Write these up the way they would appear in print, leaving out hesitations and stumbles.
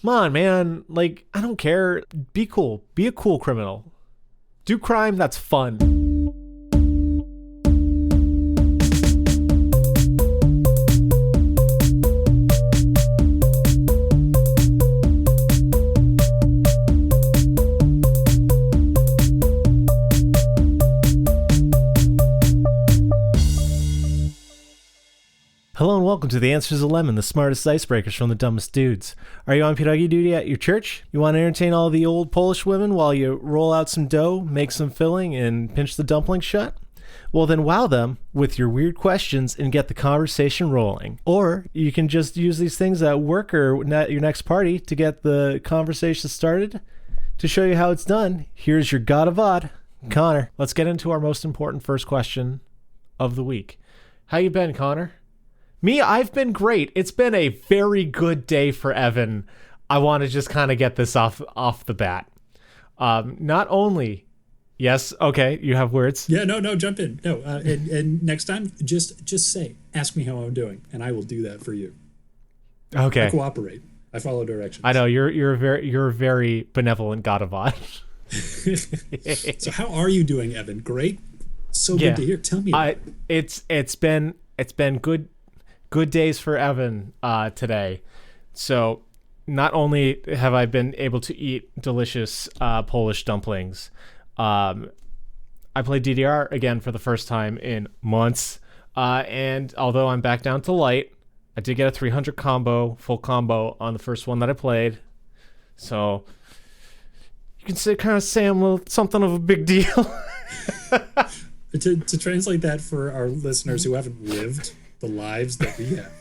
Come on, man. Like, I don't care. Be cool. Be a cool criminal. Do crime that's fun. Hello and welcome to The Answers of Lemon, the smartest icebreakers from the dumbest dudes. Are you on pierogi duty at your church? You want to entertain all the old Polish women while you roll out some dough, make some filling, and pinch the dumplings shut? Well then wow them with your weird questions and get the conversation rolling. Or you can just use these things at work or at your next party to get the conversation started. To show you how it's done, here's your god of odd, Connor. Let's get into our most important first question of the week. How you been, Connor? Me, I've been great. It's been a very good day for Evan. I want to just kind of get this off the bat. Not only, yes, okay, you have words. Yeah, no, jump in. No, and next time, just say, ask me how I'm doing, and I will do that for you. Okay. I cooperate. I follow directions. I know you're a very benevolent god of odd. So how are you doing, Evan? Great. So good to hear. Tell me. It's been good days for Evan today. So not only have I been able to eat delicious Polish dumplings, I played DDR again for the first time in months. And although I'm back down to light, I did get a 300 full combo on the first one that I played. So you can say I'm something of a big deal. To translate that for our listeners who haven't lived the lives that we have,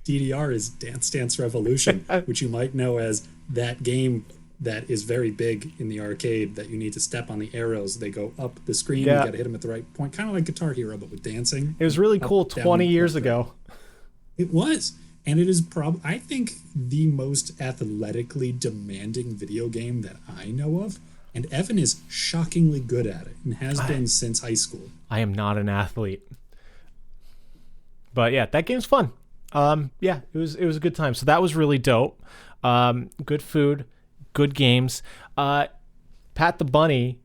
DDR is Dance Dance Revolution, which you might know as that game that is very big in the arcade that you need to step on the arrows. They go up the screen. Yeah. You got to hit them at the right point, kind of like Guitar Hero, but with dancing. It was really cool up, 20 down, years up, ago. It was. And it is I think the most athletically demanding video game that I know of. And Evan is shockingly good at it and has been since high school. I am not an athlete. But yeah, that game's fun. Yeah, it was a good time. So that was really dope. Good food, good games. Pat the Bunny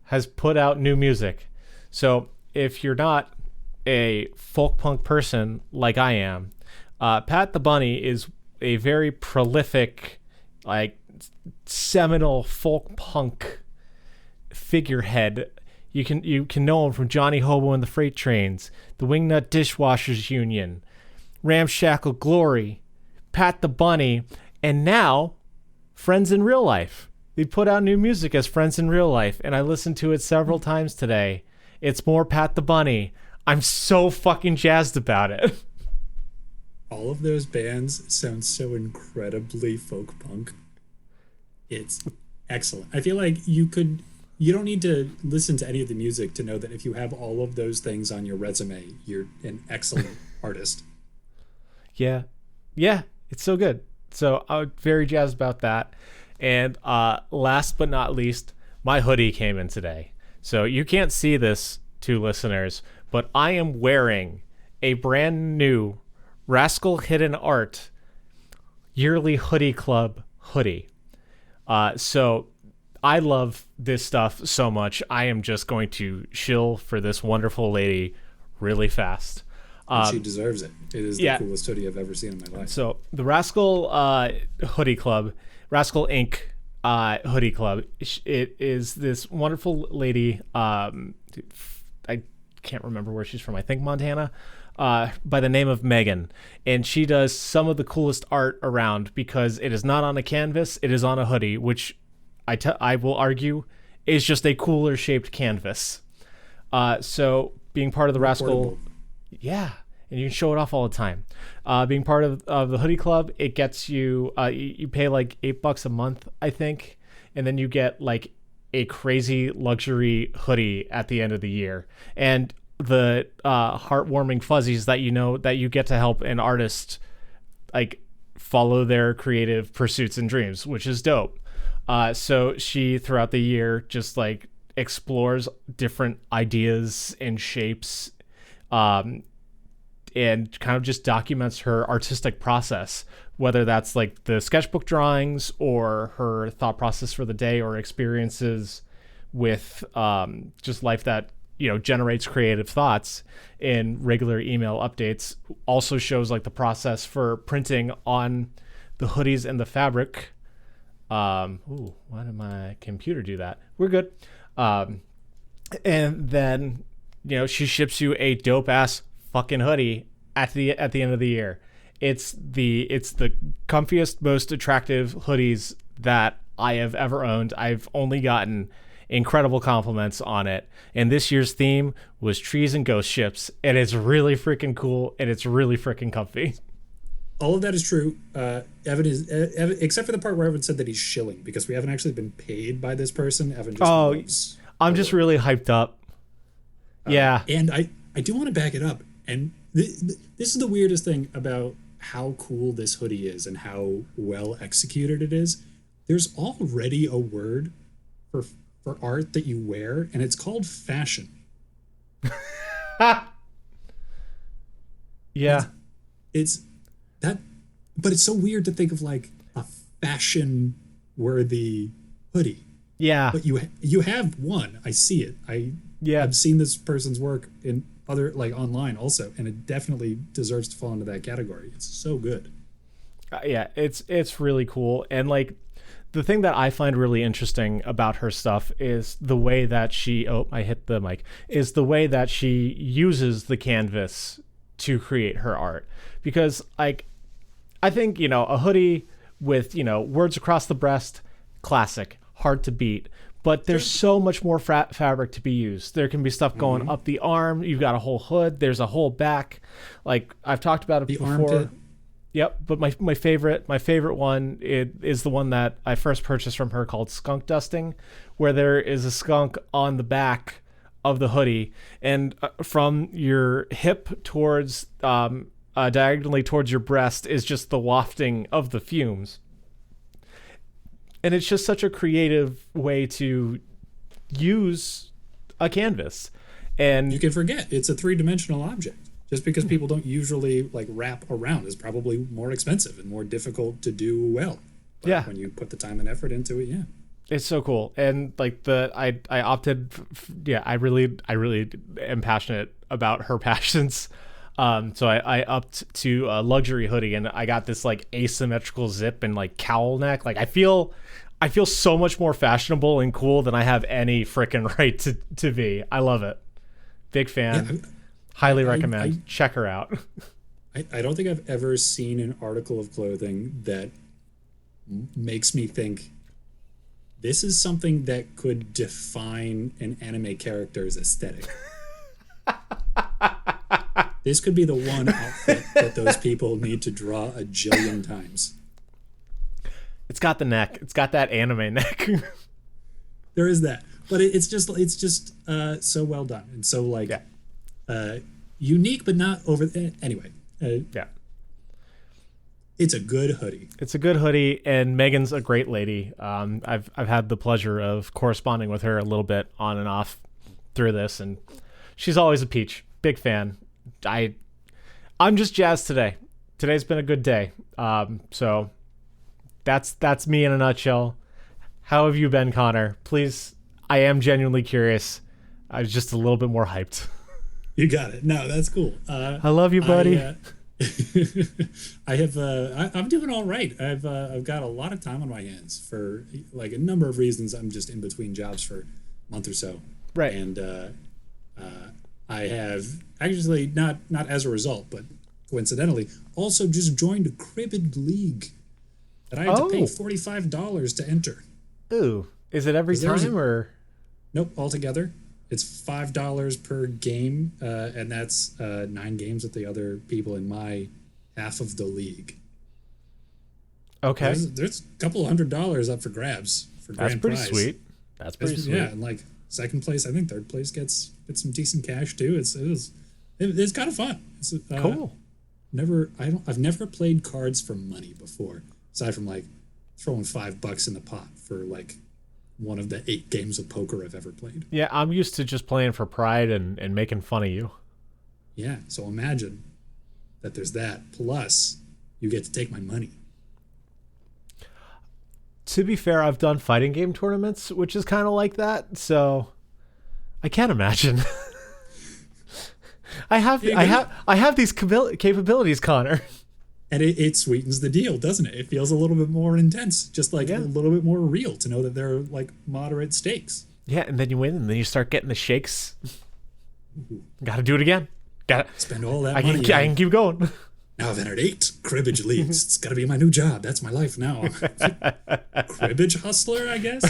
has put out new music. So if you're not a folk punk person like I am, Pat the Bunny is a very prolific, like, seminal folk punk figurehead. You can know him from Johnny Hobo and the Freight Trains, the Wingnut Dishwashers Union, Ramshackle Glory, Pat the Bunny, and now Friends in Real Life. They put out new music as Friends in Real Life, and I listened to it several times today. It's more Pat the Bunny. I'm so fucking jazzed about it. All of those bands sound so incredibly folk punk. It's excellent. I feel like you don't need to listen to any of the music to know that if you have all of those things on your resume, you're an excellent artist. Yeah, it's so good. So I'm very jazzed about that. And last but not least, my hoodie came in today. So you can't see this, to listeners, but I am wearing a brand new Rascal Hidden Art Yearly Hoodie Club hoodie. So I love this stuff so much. I am just going to shill for this wonderful lady really fast. She deserves it. It is the coolest hoodie I've ever seen in my life. So the Rascal Hoodie Club, Rascal Inc. Hoodie Club, it is this wonderful lady. I can't remember where she's from. I think Montana. By the name of Megan, and she does some of the coolest art around because it is not on a canvas, it is on a hoodie, which I will argue is just a cooler shaped canvas. So being part of the Rascal, and you can show it off all the time. Being part of the hoodie club, it gets you you pay like $8 a month, I think, and then you get like a crazy luxury hoodie at the end of the year, and the heartwarming fuzzies that you get to help an artist like follow their creative pursuits and dreams, which is dope. So she throughout the year just like explores different ideas and shapes and kind of just documents her artistic process, whether that's like the sketchbook drawings or her thought process for the day or experiences with just life that, you know, generates creative thoughts in regular email updates. Also shows like the process for printing on the hoodies and the fabric. Why did my computer do that? We're good. And then, you know, she ships you a dope ass fucking hoodie at the end of the year. It's the comfiest, most attractive hoodies that I have ever owned. I've only gotten incredible compliments on it. And this year's theme was trees and ghost ships. And it's really freaking cool. And it's really freaking comfy. All of that is true. Evan is, except for the part where Evan said that he's shilling, because we haven't actually been paid by this person. Evan just loves I'm just really hyped up. Yeah. And I do want to back it up. And this is the weirdest thing about how cool this hoodie is and how well executed it is. There's already a word for art that you wear, and it's called fashion. Yeah. It's that, but it's so weird to think of like a fashion worthy hoodie. Yeah. But you have one. I see it. I've seen this person's work in other, like, online also, and it definitely deserves to fall into that category. It's so good. Yeah, it's really cool. And like the thing that I find really interesting about her stuff is the way that I hit the mic, is the way that she uses the canvas to create her art. Because like, I think, you know, a hoodie with, you know, words across the breast, classic, hard to beat. But there's so much more fabric to be used. There can be stuff going up the arm. You've got a whole hood. There's a whole back. Like I've talked about it before. Armpit. Yep. But my favorite one is the one that I first purchased from her, called Skunk Dusting, where there is a skunk on the back of the hoodie, and from your hip towards diagonally towards your breast is just the wafting of the fumes. And it's just such a creative way to use a canvas. And you can forget it's a three-dimensional object. Just because people don't usually like wrap around is probably more expensive and more difficult to do well. But yeah. when you put the time and effort into it, yeah. It's so cool. And like I opted, I really am passionate about her passions. So I upped to a luxury hoodie, and I got this like asymmetrical zip and like cowl neck. Like I feel so much more fashionable and cool than I have any freaking right to be. I love it. Big fan. Yeah, Highly recommend. Check her out. I don't think I've ever seen an article of clothing that makes me think this is something that could define an anime character's aesthetic. This could be the one outfit that those people need to draw a jillion times. It's got the neck. It's got that anime neck. There is that, but it's just so well done and so like unique, but not over. Anyway, yeah, it's a good hoodie. It's a good hoodie, and Megan's a great lady. I've had the pleasure of corresponding with her a little bit on and off through this, and she's always a peach. Big fan. I'm just jazzed today. Today's been a good day. So that's me in a nutshell. How have you been, Connor? Please, I am genuinely curious. I was just a little bit more hyped. You got it. No, that's cool. I love you, buddy. I'm doing all right. I've got a lot of time on my hands for like a number of reasons. I'm just in between jobs for a month or so. Right. And I have actually not as a result, but coincidentally, also just joined a cribbed league that I had to pay $45 to enter. Ooh, is it every time or? Nope, altogether. It's $5 per game, and that's 9 games with the other people in my half of the league. Okay. There's a couple $100 up for grabs for grand prize. That's pretty sweet. That's pretty sweet. Yeah, and like second place, I think third place gets some decent cash too. It's kind of fun. It's cool. I've never played cards for money before, aside from like throwing $5 in the pot for like one of the 8 games of poker I've ever played. Yeah, I'm used to just playing for pride and making fun of you. Yeah, so imagine that there's that. Plus, you get to take my money. To be fair, I've done fighting game tournaments, which is kind of like that. So I can't imagine. I have these capabilities, Connor. And it sweetens the deal, doesn't it? It feels a little bit more intense, just like a little bit more real to know that there are like moderate stakes. Yeah, and then you win, and then you start getting the shakes. Got to do it again. Got to spend all that money. I can keep going. Now I've entered 8 cribbage leagues. It's got to be my new job. That's my life now. Cribbage hustler, I guess.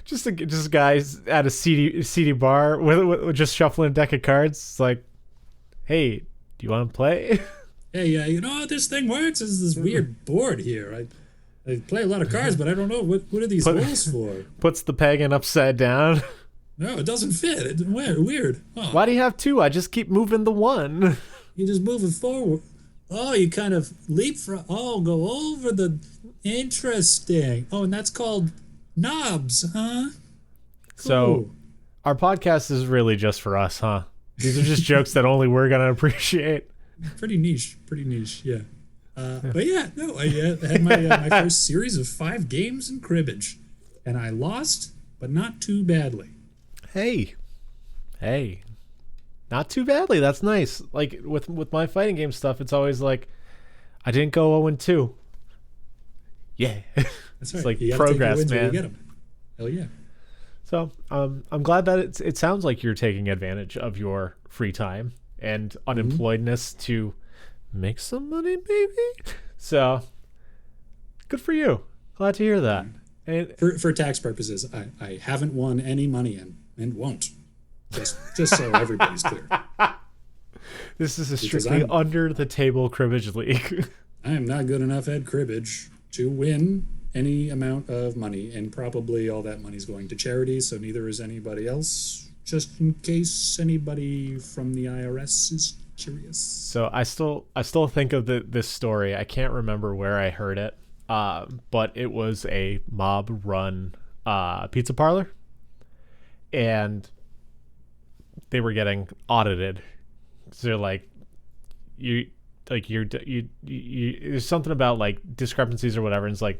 Just guys at a seedy bar with just shuffling a deck of cards. It's like, hey, do you want to play? Hey, you know how this thing works? Is this weird board here? I play a lot of cards, but I don't know what are these holes for. Puts the peg in upside down. No, it doesn't fit. It's weird. Huh. Why do you have 2? I just keep moving the 1. You just move it forward. Oh, you kind of leapfrog. Oh, go over the. Interesting. Oh, and that's called knobs, huh? Cool. So, our podcast is really just for us, huh? These are just jokes that only we're gonna appreciate. Pretty niche, yeah. But yeah, no, I had my first series of 5 games in cribbage, and I lost, but not too badly. Hey, not too badly. That's nice. Like with my fighting game stuff, it's always like I didn't go 0-2. Yeah, that's right. It's like progress, man. You get 'em. Hell yeah. So I'm glad that it sounds like you're taking advantage of your free time and unemployedness to make some money, baby. So good for you. Glad to hear that. And for tax purposes, I haven't won any money and won't. Just so everybody's clear. This is a strictly under the table cribbage league. I am not good enough at cribbage to win any amount of money, and probably all that money's going to charity, so neither is anybody else, just in case anybody from the IRS is curious. So I still think of this story. I can't remember where I heard it, but it was a mob-run pizza parlor, and they were getting audited. So they're like, there's something about like discrepancies or whatever, and it's like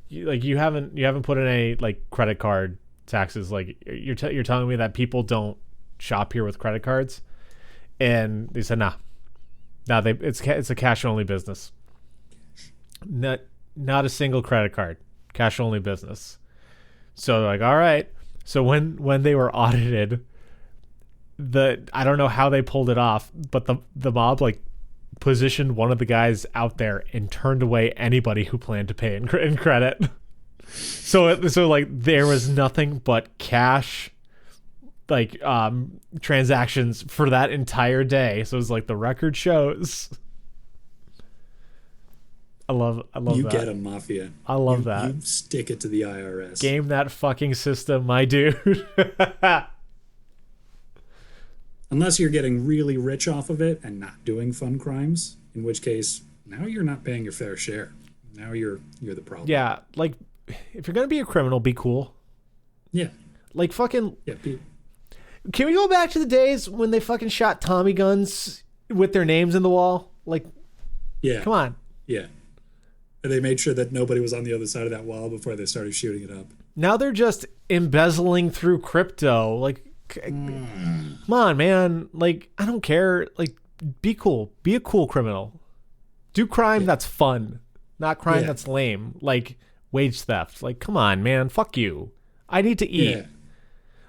you haven't put in any like credit card taxes. Like you're telling me that people don't shop here with credit cards, and they said it's a cash only business. Not a single credit card, cash only business. So they're like, all right. So when they were audited, I don't know how they pulled it off, but the mob like positioned one of the guys out there and turned away anybody who planned to pay in credit. So like there was nothing but cash like transactions for that entire day. So it was like the record shows. I love you that. Get a mafia. I love that. You stick it to the IRS. Game that fucking system, my dude. Unless you're getting really rich off of it and not doing fun crimes, in which case now you're not paying your fair share. Now you're the problem. Yeah, like if you're gonna be a criminal, be cool. Yeah. Like fucking. Yeah. Can we go back to the days when they fucking shot Tommy guns with their names in the wall? Like, yeah. Come on. Yeah. And they made sure that nobody was on the other side of that wall before they started shooting it up. Now they're just embezzling through crypto. Like, come on, man. Like, I don't care. Like, be cool. Be a cool criminal. Do crime that's fun, not crime that's lame. Like wage theft. Like, come on, man. Fuck you. I need to eat. Yeah.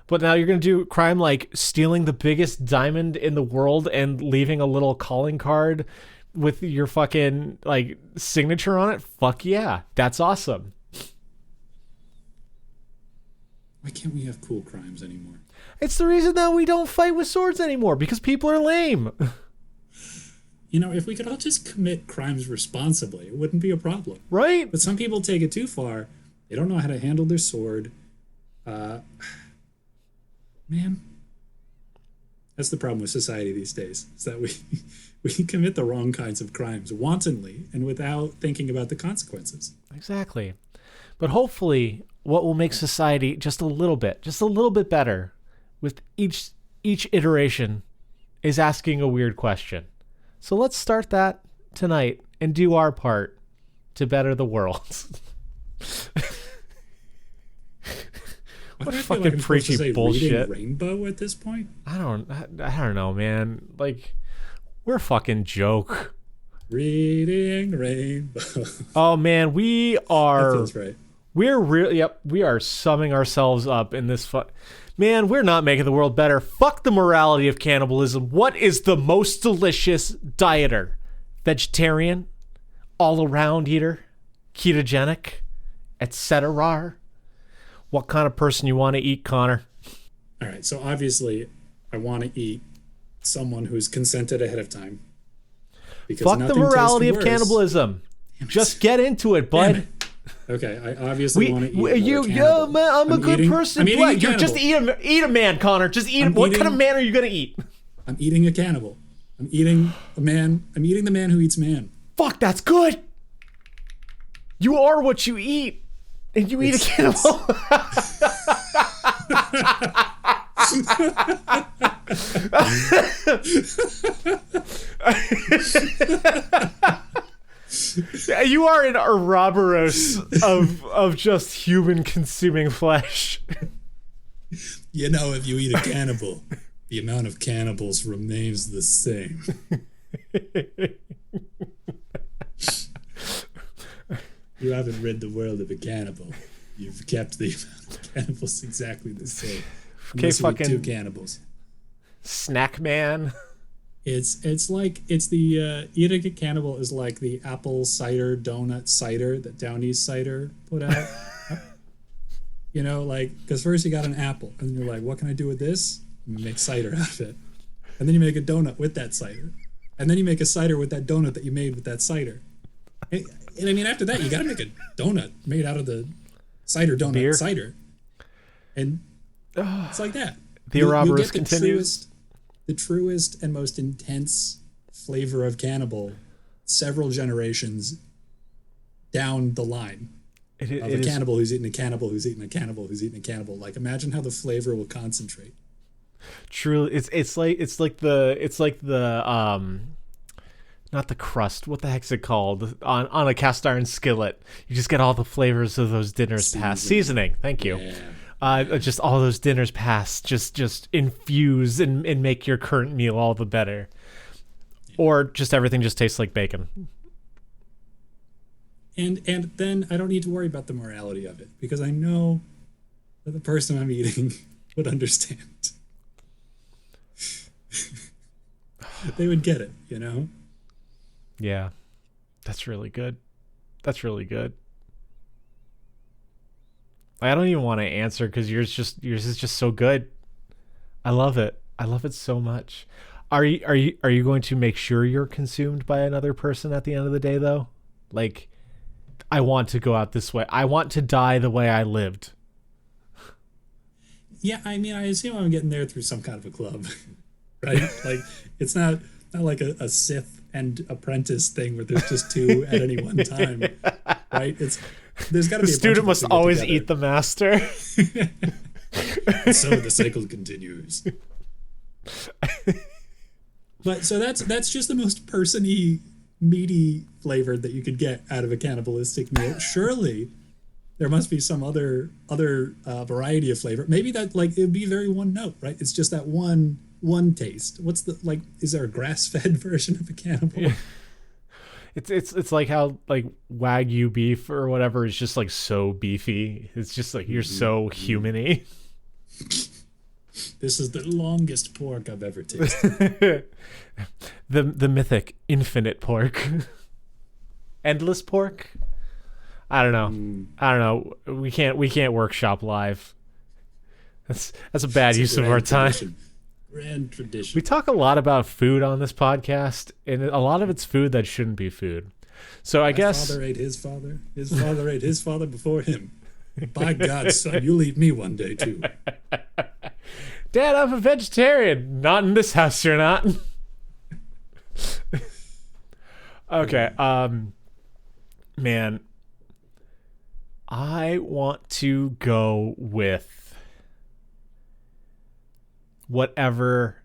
But now you're going to do crime like stealing the biggest diamond in the world and leaving a little calling card with your fucking like signature on it. Fuck yeah. That's awesome. Why can't we have cool crimes anymore? It's the reason that we don't fight with swords anymore, because people are lame. You know, if we could all just commit crimes responsibly, it wouldn't be a problem. Right? But some people take it too far. They don't know how to handle their sword. Man, that's the problem with society these days, is that we commit the wrong kinds of crimes wantonly and without thinking about the consequences. Exactly. But hopefully what will make society just a little bit better with each iteration is asking a weird question. So let's start that tonight and do our part to better the world. What fucking preachy bullshit. Rainbow at this point? I don't know, man. Like, we're a fucking joke. Reading rainbow. Oh man, we are. That feels right. We're really. Yep, we are summing ourselves up in this. Man, we're not making the world better. Fuck the morality of cannibalism. What is the most delicious dieter? Vegetarian, all around eater, ketogenic, etc. What kind of person you want to eat, Connor? All right, so obviously I want to eat someone who's consented ahead of time. Because fuck the morality of cannibalism. Just get into it, bud. Okay, I obviously want to eat yo, man, I'm a good person. You're just eat a man, Connor. Just eat. What kind of man are you gonna eat? I'm eating a cannibal. I'm eating a man. I'm eating the man who eats man. Fuck, that's good. You are what you eat, and you eat a cannibal. You are an Ouroboros of just human consuming flesh. You know, if you eat a cannibal, the amount of cannibals remains the same. You haven't rid the world of a cannibal. You've kept the amount of cannibals exactly the same. Okay, fucking 2 cannibals. Snack man. It's the eating a cannibal is like the apple cider donut cider that Down East Cider put out. You know, like, because first you got an apple, and then you're like, what can I do with this? And you make cider out of it. And then you make a donut with that cider. And then you make a cider with that donut that you made with that cider. And I mean, after that, you got to make a donut made out of the cider donut cider. And it's like that. The Ouroboros continues. The truest and most intense flavor of cannibal several generations down the line. Cannibal who's eating a cannibal who's eating a cannibal who's eating a cannibal. Like, imagine how the flavor will concentrate. Truly, it's like the not the crust. What the heck's it called? On a cast iron skillet, you just get all the flavors of those dinners past seasoning. Thank you. Yeah. Just all those dinners past, just infuse and make your current meal all the better. Or just everything just tastes like bacon. And then I don't need to worry about the morality of it, because I know that the person I'm eating would understand. They would get it, you know? Yeah. That's really good. That's really good. I don't even want to answer because yours is just so good. I love it. I love it so much. Are you going to make sure you're consumed by another person at the end of the day though? Like, I want to go out this way. I want to die the way I lived. Yeah, I mean, I assume I'm getting there through some kind of a club, right? Like, it's not like a Sith and apprentice thing where there's just 2 at any one time, right? There's got to be a student must always eat the master. So the cycle continues. But so that's just the most person-y, meaty flavor that you could get out of a cannibalistic meal. Surely there must be some other variety of flavor. Maybe that, like, it'd be very one note, right? It's just that one taste. What's the, like, is there a grass-fed version of a cannibal? Yeah. It's like how, like, Wagyu beef or whatever is just like so beefy. It's just like you're so human-y. This is the longest pork I've ever tasted. the mythic infinite pork. Endless pork? I don't know. We can't workshop live. That's a bad use of our time. Grand tradition. We talk a lot about food on this podcast, and a lot of it's food that shouldn't be food. So I guess my father ate his father. His father ate his father before him. By God, son, you'll eat me one day too. Dad, I'm a vegetarian. Not in this house, you're not. Okay, man, I want to go with whatever,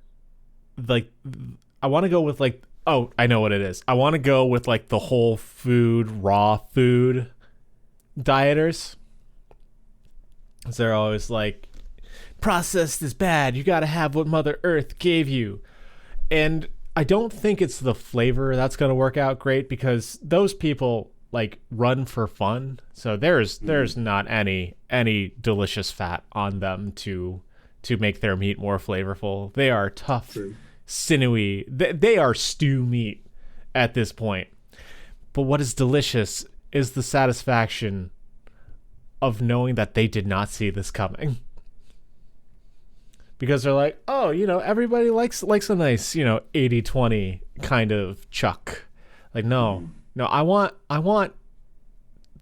like, I want to go with like, oh, I know what it is. I want to go with like the whole food, raw food dieters. They're always like, processed is bad. You got to have what Mother Earth gave you. And I don't think it's the flavor that's going to work out great, because those people like run for fun. So there's not any delicious fat on them to make their meat more flavorful. They are tough, sinewy. They are stew meat at this point. But what is delicious is the satisfaction of knowing that they did not see this coming. Because they're like, oh, everybody likes a nice, 80-20 kind of chuck. Like, no, I want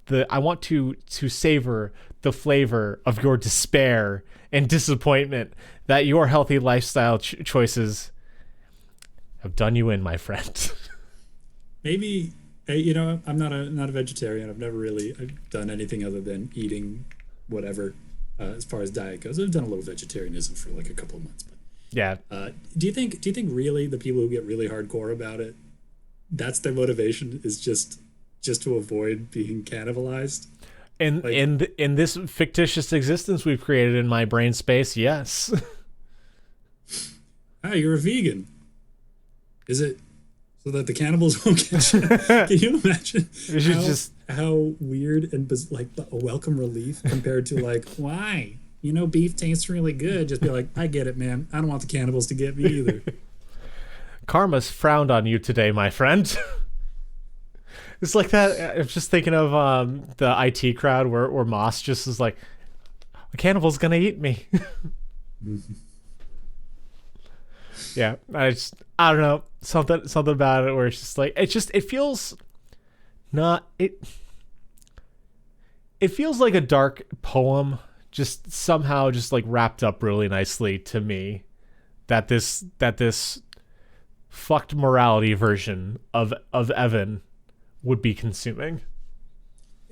to savor the flavor of your despair and disappointment that your healthy lifestyle choices have done you in, my friend. Maybe, I'm not a vegetarian. I've never really done anything other than eating whatever. As far as diet goes, I've done a little vegetarianism for like a couple of months. But yeah, do you think really the people who get really hardcore about it, that's their motivation, is just to avoid being cannibalized? And in this fictitious existence we've created in my brain space, yes. You're a vegan. Is it so that the cannibals won't get you? Can you imagine how weird and like a welcome relief compared to like, why? Beef tastes really good. Just be like, I get it, man. I don't want the cannibals to get me either. Karma's frowned on you today, my friend. It's like that. I'm just thinking of the IT crowd where Moss just is like, the cannibal's gonna eat me. Yeah, I don't know, something about it where it's just like, it feels not it feels like a dark poem, just somehow just like wrapped up really nicely to me, that this fucked morality version of Evan would be consuming.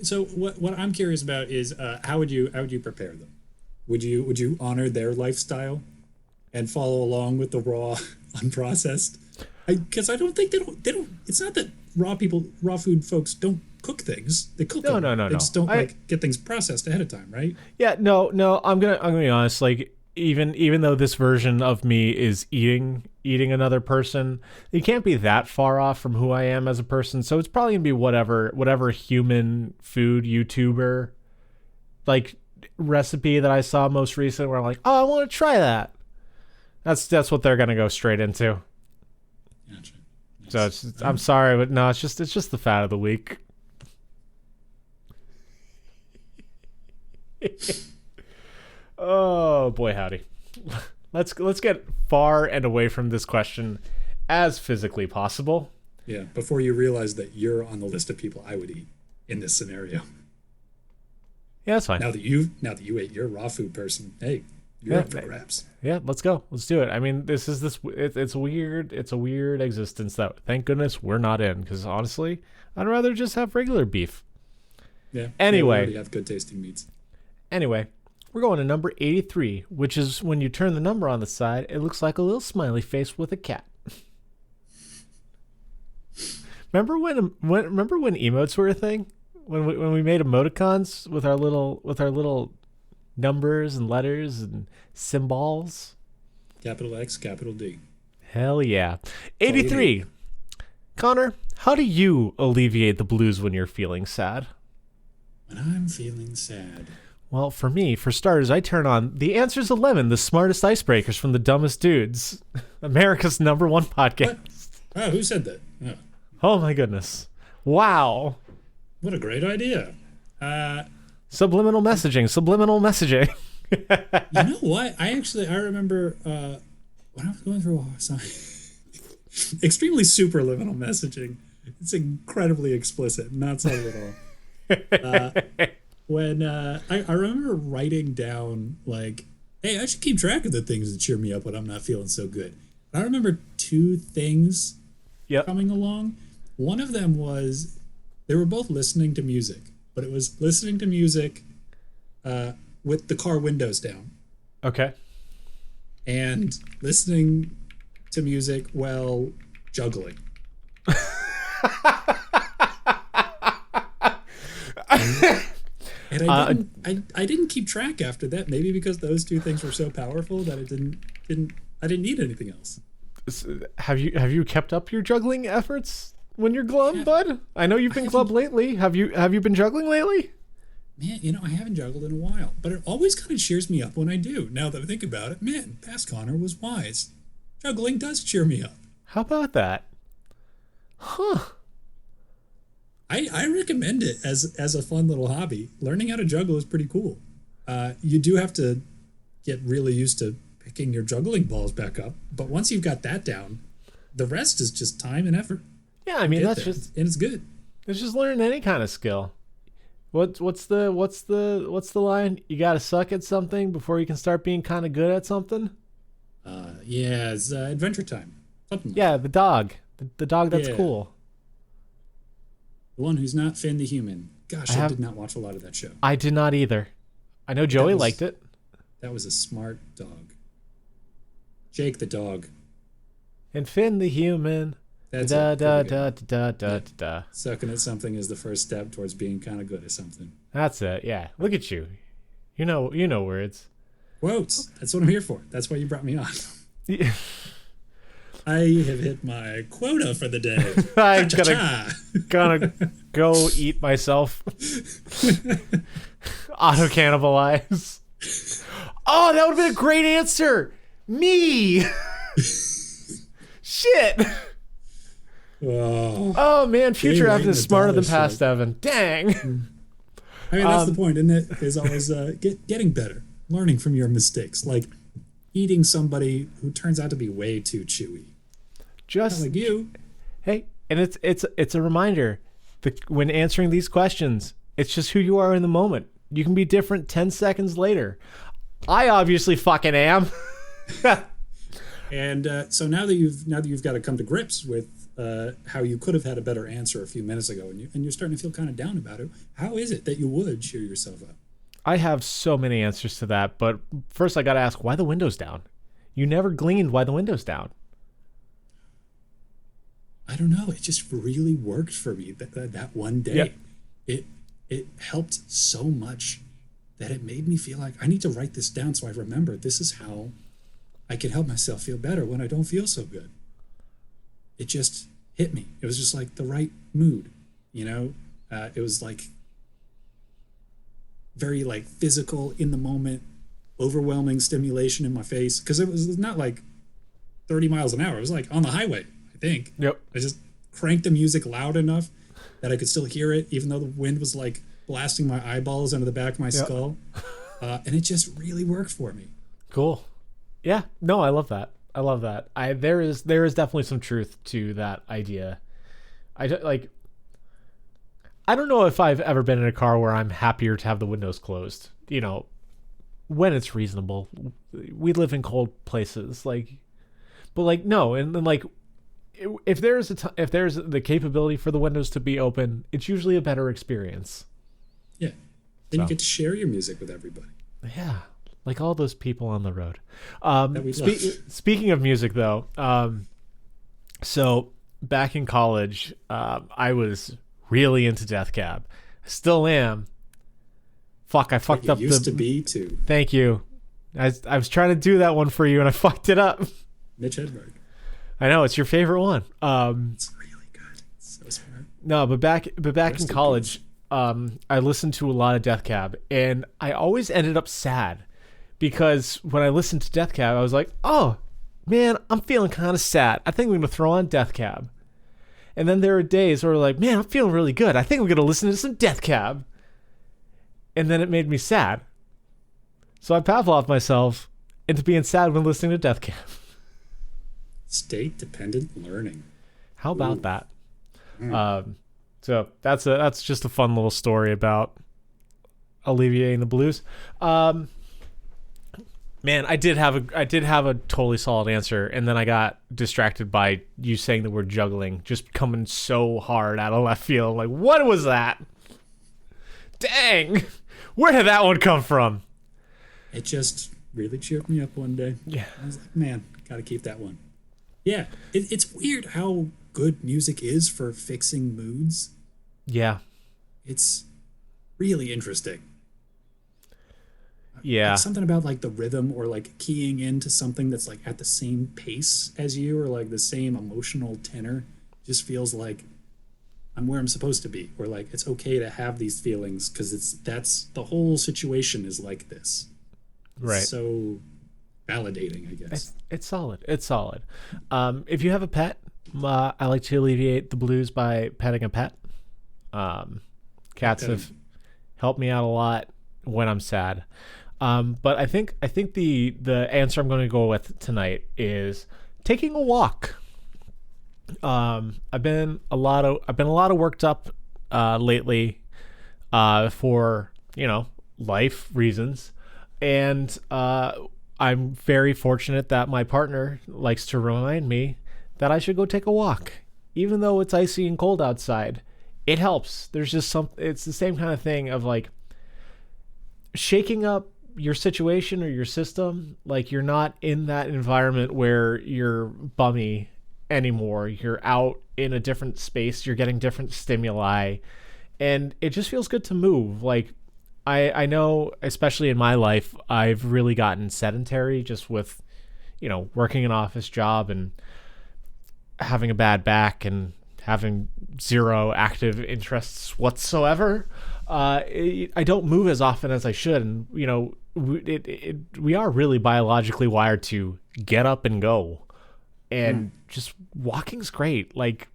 So what I'm curious about is how would you prepare them? Would you honor their lifestyle and follow along with the raw, unprocessed? Because I don't think they don't. It's not that raw food folks don't cook things. They cook them. No. They just don't get things processed ahead of time, right? Yeah, no. I'm gonna be honest. Like, even though this version of me is eating another person, it can't be that far off from who I am as a person. So it's probably gonna be whatever human food YouTuber like recipe that I saw most recent, where I'm like, oh, I want to try that. That's what they're gonna go straight into. Gotcha. Nice. So I'm sorry, but no, it's just the fat of the week. Oh boy, howdy. Let's get far and away from this question as physically possible. Yeah, before you realize that you're on the list of people I would eat in this scenario. Yeah, that's fine. Now that you ate your raw food person, hey, you're up for grabs. Yeah, let's go. Let's do it. I mean, it's a weird existence that, thank goodness, we're not in, because honestly, I'd rather just have regular beef. Yeah. Anyway, we already have good tasting meats. Anyway, we're going to number 83, which is when you turn the number on the side, it looks like a little smiley face with a cat. Remember when emotes were a thing? When we made emoticons with our little numbers and letters and symbols? Capital X, capital D. Hell yeah. 83. Connor, how do you alleviate the blues when you're feeling sad? When I'm feeling sad. Well, for me, for starters, I turn on The Answer's 11, the smartest icebreakers from the dumbest dudes. America's #1 podcast. What? Oh, who said that? Oh my goodness. Wow. What a great idea. Subliminal messaging. You know what? I remember when I was going through some extremely superliminal messaging. It's incredibly explicit, not subtle at all. When I remember writing down, like, hey, I should keep track of the things that cheer me up when I'm not feeling so good. I remember two things coming along. One of them was they were both listening to music, but it was listening to music with the car windows down. Okay. and listening to music while juggling. And I didn't keep track after that. Maybe because those two things were so powerful that I didn't need anything else. Have you kept up your juggling efforts when you're glum, bud? I know you've been glum lately. Have you been juggling lately? Man, I haven't juggled in a while, but it always kind of cheers me up when I do. Now that I think about it, man, past Connor was wise. Juggling does cheer me up. How about that? Huh. I recommend it as a fun little hobby. Learning how to juggle is pretty cool. You do have to get really used to picking your juggling balls back up, but once you've got that down, the rest is just time and effort. Yeah, I mean and it's good. It's just learning any kind of skill. What's the line? You gotta suck at something before you can start being kind of good at something. It's Adventure Time. Something like that. The dog. The dog that's cool. The one who's not Finn the human. Gosh, I did not watch a lot of that show. I did not either. I know Joey liked it. That was a smart dog. Jake the dog. And Finn the human. That's da. Sucking at something is the first step towards being kind of good at something. That's it. Yeah. Look at you. You know words. Quotes. That's what I'm here for. That's why you brought me on. Yeah. I have hit my quota for the day. I'm gonna go eat myself. Auto cannibalize. Oh, that would have been a great answer. Me. Shit. Oh man, future Evan is smarter than past Evan. Dang. I mean, that's the point, isn't it? Is always getting better, learning from your mistakes, like eating somebody who turns out to be way too chewy. Just not like you. Hey, and it's a reminder that when answering these questions, it's just who you are in the moment. You can be different 10 seconds later. I obviously fucking am. And so now that you've got to come to grips with how you could have had a better answer a few minutes ago, and you're starting to feel kind of down about it, how is it that you would cheer yourself up? I have so many answers to that, but first I got to ask, why the window's down? You never gleaned why the window's down. I don't know. It just really worked for me that one day. Yep. It helped so much that it made me feel like I need to write this down so I remember this is how I can help myself feel better when I don't feel so good. It just hit me. It was just like the right mood, it was like very like physical in the moment, overwhelming stimulation in my face. Cause it was not like 30 miles an hour. It was like on the highway, I think. Yep. I just cranked the music loud enough that I could still hear it, even though the wind was like blasting my eyeballs into the back of my skull. And it just really worked for me. Cool. Yeah. No, I love that. There is definitely some truth to that idea. I don't know if I've ever been in a car where I'm happier to have the windows closed, when it's reasonable. We live in cold places, no. And then if there's the capability for the windows to be open, it's usually a better experience. Yeah. Then you get to share your music with everybody. Yeah. Like all those people on the road. Speaking of music, though, so back in college, I was really into Death Cab. I still am. Fuck, I fucked up. Used to be too. Thank you. I was trying to do that one for you, and I fucked it up. Mitch Hedberg. I know it's your favorite one. It's really good. It's so smart. No, but back in college, I listened to a lot of Death Cab, and I always ended up sad. Because when I listened to Death Cab, I was like, oh, man, I'm feeling kind of sad. I think I'm going to throw on Death Cab. And then there are days where like, man, I'm feeling really good. I think I'm going to listen to some Death Cab. And then it made me sad. So I Pavloved myself into being sad when listening to Death Cab. State-dependent learning. How about that? So that's just a fun little story about alleviating the blues. Man, I did have a totally solid answer, and then I got distracted by you saying the word juggling, just coming so hard out of left field. Like, what was that? Dang, where did that one come from? It just really cheered me up one day. Yeah. I was like, man, gotta keep that one. Yeah, it's weird how good music is for fixing moods. Yeah. It's really interesting. Yeah. Like something about like the rhythm or like keying into something that's like at the same pace as you or like the same emotional tenor just feels like I'm where I'm supposed to be, or like it's okay to have these feelings because that's the whole situation is like this. Right. So validating, I guess. It's solid. It's solid. If you have a pet, I like to alleviate the blues by petting a pet. Cats have helped me out a lot when I'm sad. But I think the answer I'm going to go with tonight is taking a walk. I've been a lot worked up lately for life reasons, and I'm very fortunate that my partner likes to remind me that I should go take a walk, even though it's icy and cold outside. It helps. There's just it's the same kind of thing of like shaking up your situation or your system. Like you're not in that environment where you're bummy anymore. You're out in a different space. You're getting different stimuli, and it just feels good to move. Like I know, especially in my life, I've really gotten sedentary just with, working an office job and having a bad back and having zero active interests whatsoever. I don't move as often as I should, and we are really biologically wired to get up and go, and just walking's great. Like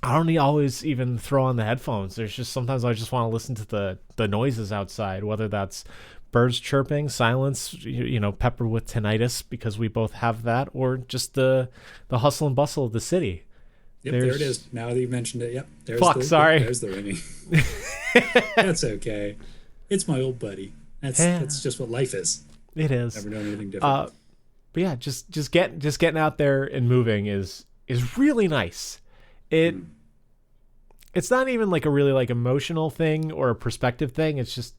I don't always even throw on the headphones. There's just sometimes I just want to listen to the noises outside, whether that's birds chirping, silence, peppered with tinnitus because we both have that, or just the hustle and bustle of the city. Yep, there it is. Now that you've mentioned it, yep. Sorry. There's the ringing. That's okay. It's my old buddy. That's just what life is. It is. Never known anything different. But yeah, just getting out there and moving is really nice. It's not even like a really like emotional thing or a perspective thing. It's just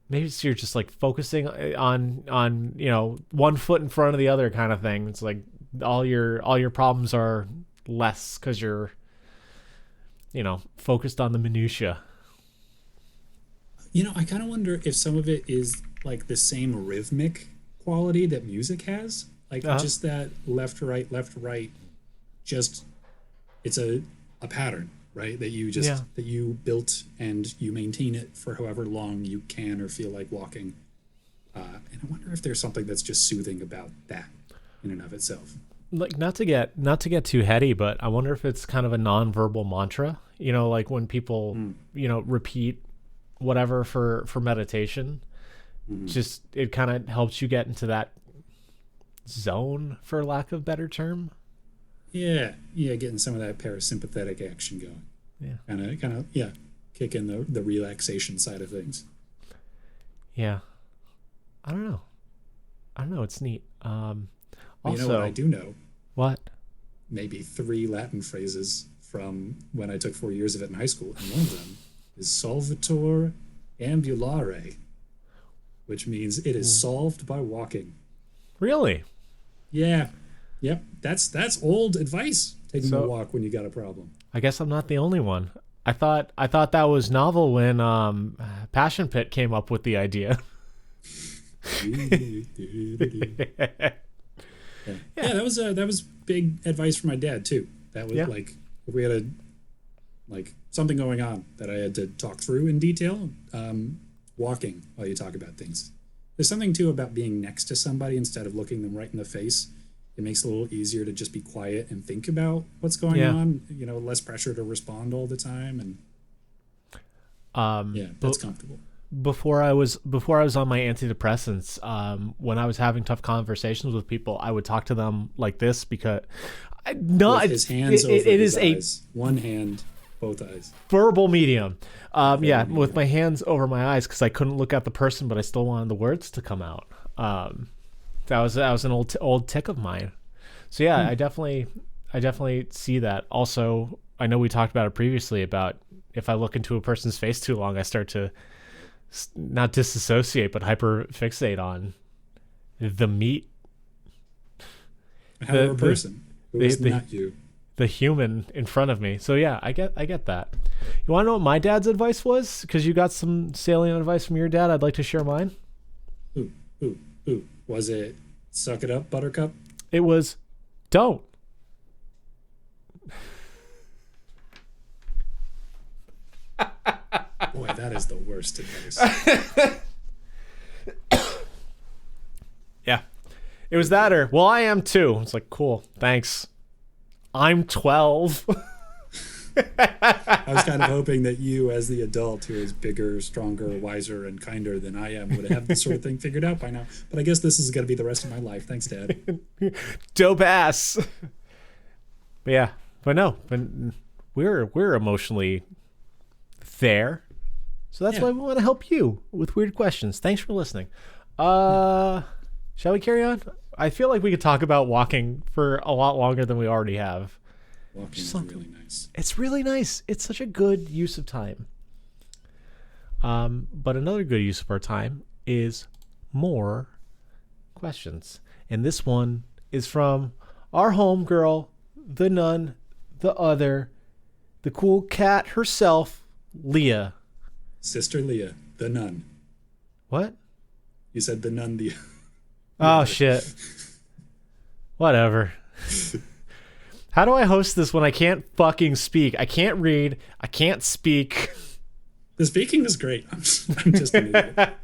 maybe you're just like focusing on one foot in front of the other kind of thing. It's like all your problems are less because you're focused on the minutia. I kind of wonder if some of it is like the same rhythmic quality that music has, like just that left right, just it's a pattern, right, that you just that you built and you maintain it for however long you can or feel like walking. And I wonder if there's something that's just soothing about that in and of itself. Like not to get too heady, but I wonder if it's kind of a nonverbal mantra, like when people repeat whatever for meditation. Just it kind of helps you get into that zone, for lack of a better term. Yeah, getting some of that parasympathetic action going. Yeah, kind of, kick in the relaxation side of things. Yeah, I don't know. It's neat. Also, you know what I do know? What? Maybe 3 Latin phrases from when I took 4 years of it in high school, and one of them is solvitur ambulare, which means it is solved by walking. Really? Yeah. Yep. That's old advice. Taking a walk when you got a problem. I guess I'm not the only one. I thought that was novel when Passion Pit came up with the idea. Yeah, that was big advice from my dad too. That was like if we had something going on that I had to talk through in detail, walking while you talk about things. There's something too about being next to somebody instead of looking them right in the face. It makes it a little easier to just be quiet and think about what's going on. Less pressure to respond all the time, and that's comfortable. Before I was on my antidepressants, when I was having tough conversations with people, I would talk to them like this because with his hands over his eyes. One hand, both eyes. Verbal medium. With my hands over my eyes because I couldn't look at the person, but I still wanted the words to come out. That was an old tick of mine. So yeah, I definitely see that. Also, I know we talked about it previously about if I look into a person's face too long, I start to not disassociate, but hyperfixate on the meat. How a person who is not you. The human in front of me. So yeah, I get that. You want to know what my dad's advice was? Because you got some salient advice from your dad. I'd like to share mine. Ooh. Was it suck it up, Buttercup? It was don't. Boy, that is the worst advice. Yeah. It was that or, well, I am too. It's like, cool, thanks. I'm 12. I was kind of hoping that you, as the adult who is bigger, stronger, wiser, and kinder than I am, would have this sort of thing figured out by now. But I guess this is going to be the rest of my life. Thanks, Dad. Dope ass. But yeah, but no, but we're emotionally there. So that's why we want to help you with weird questions. Thanks for listening. Shall we carry on? I feel like we could talk about walking for a lot longer than we already have. Walking is really nice. It's really nice. It's such a good use of time. But another good use of our time is more questions. And this one is from our homegirl, the nun, the other, the cool cat herself, Leah. Sister Leah, the nun. What? You said the nun, the... Oh, shit. Whatever. How do I host this when I can't fucking speak? I can't read. I can't speak. The speaking is great. I'm just an idiot.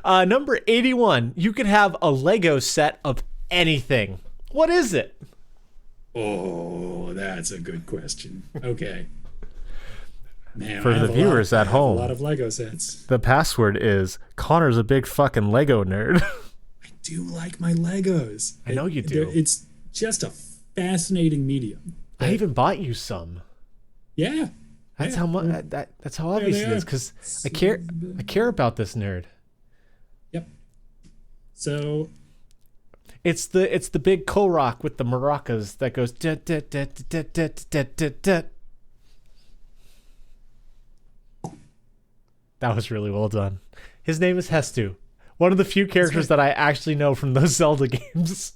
Number 81. You could have a Lego set of anything. What is it? Oh, that's a good question. Okay. Man, For the viewers at home, a lot of Lego sets. The password is Connor's a big fucking Lego nerd. I do like my Legos. I know you do. It's just a fascinating medium. I even bought you some. Yeah. That's how much. That's how obvious it is because I care about this nerd. Yep. So it's the big Korok with the maracas that goes da da da da da da da da. That was really well done. His name is Hestu. One of the few characters that I actually know from those Zelda games.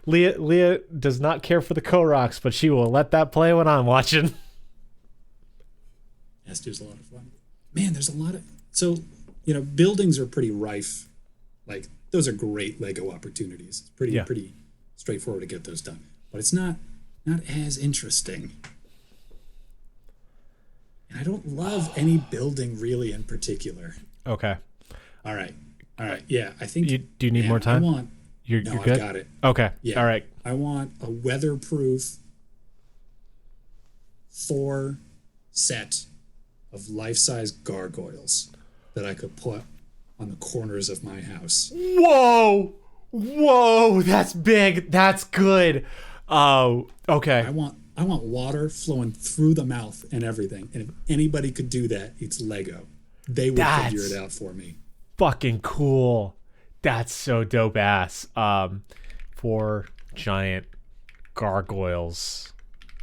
Leah does not care for the Koroks, but she will let that play when I'm watching. Hestu's a lot of fun. Man, there's a lot of... So, buildings are pretty rife. Like, those are great Lego opportunities. It's pretty straightforward to get those done. But it's not as interesting. And I don't love any building really in particular. Okay. All right. Yeah, I think... Do you need more time? You're good? I've got it. Okay. Yeah. All right. I want a weatherproof 4 set of life-size gargoyles that I could put on the corners of my house. Whoa! That's big. That's good. Oh, okay. I want water flowing through the mouth and everything. And if anybody could do that, it's Lego. They would figure it out for me. Fucking cool. That's so dope ass. 4 giant gargoyles.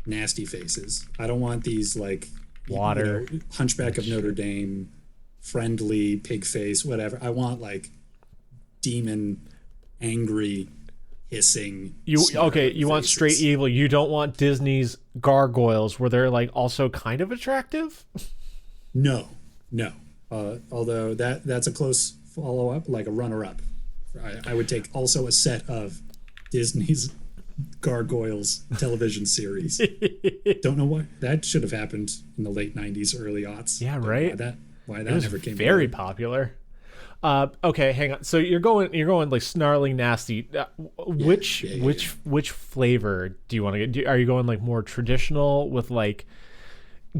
Nasty faces. I don't want these like water Hunchback of Notre Dame, friendly pig face, whatever. I want like demon, angry, hissing. You faces. Want straight evil. You don't want Disney's gargoyles where they're like also kind of attractive? No. Although that's a close follow-up, like a runner-up. I would take also a set of Disney's Gargoyles television series. Don't know why that should have happened in the late 90s, early aughts. Yeah, right. Why that never came. Very popular. Okay, hang on. So you're going like snarling nasty. Which flavor do you want to get? Are you going like more traditional with like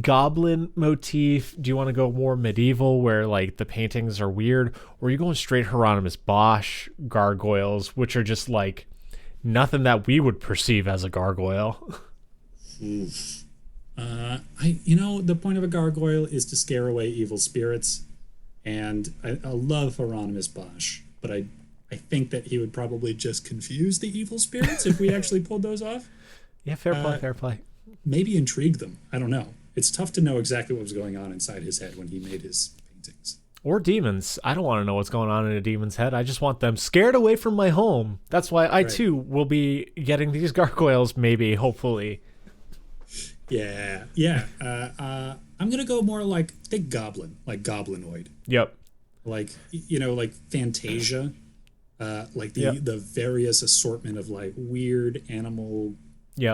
goblin motif? Do you want to go more medieval where like the paintings are weird, or are you going straight Hieronymus Bosch gargoyles, which are just like nothing that we would perceive as a gargoyle? The point of a gargoyle is to scare away evil spirits, and I love Hieronymus Bosch, but I think that he would probably just confuse the evil spirits if we actually pulled those off. Yeah, fair play. Maybe intrigue them. I don't know. It's tough to know exactly what was going on inside his head when he made his paintings. Or demons. I don't want to know what's going on in a demon's head. I just want them scared away from my home. That's why I, too, will be getting these gargoyles, maybe, hopefully. Yeah. I'm going to go more like, think goblin, like goblinoid. Yep. Like, like Fantasia. Like the various assortment of, like, weird animal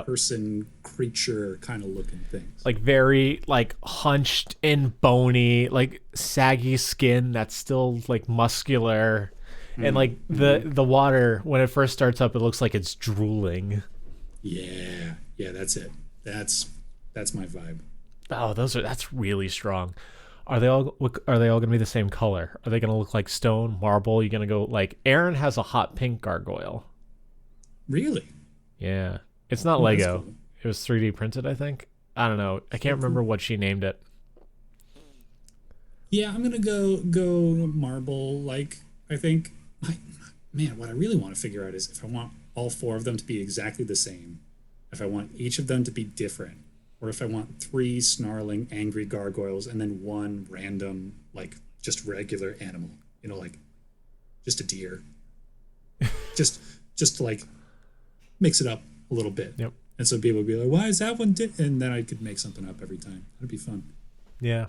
person, creature kind of looking things. Like very like hunched and bony, like saggy skin that's still like muscular. And like the water, when it first starts up, it looks like it's drooling. Yeah, that's it. That's my vibe. Oh, that's really strong. Are they all going to be the same color? Are they going to look like stone, marble? You're going to go like Aaron has a hot pink gargoyle. Really? Yeah. It's not Lego. Cool. It was 3D printed, I think. I don't know. I can't remember what she named it. Yeah, I'm going to go marble, like, I think. Man, what I really want to figure out is if I want all 4 of them to be exactly the same, if I want each of them to be different, or if I want 3 snarling, angry gargoyles and then 1 random, like, just regular animal. Like, just a deer. just to, like, mix it up a little bit. Yep. And so people would be like, why is that one and then I could make something up every time. That'd be fun. Yeah.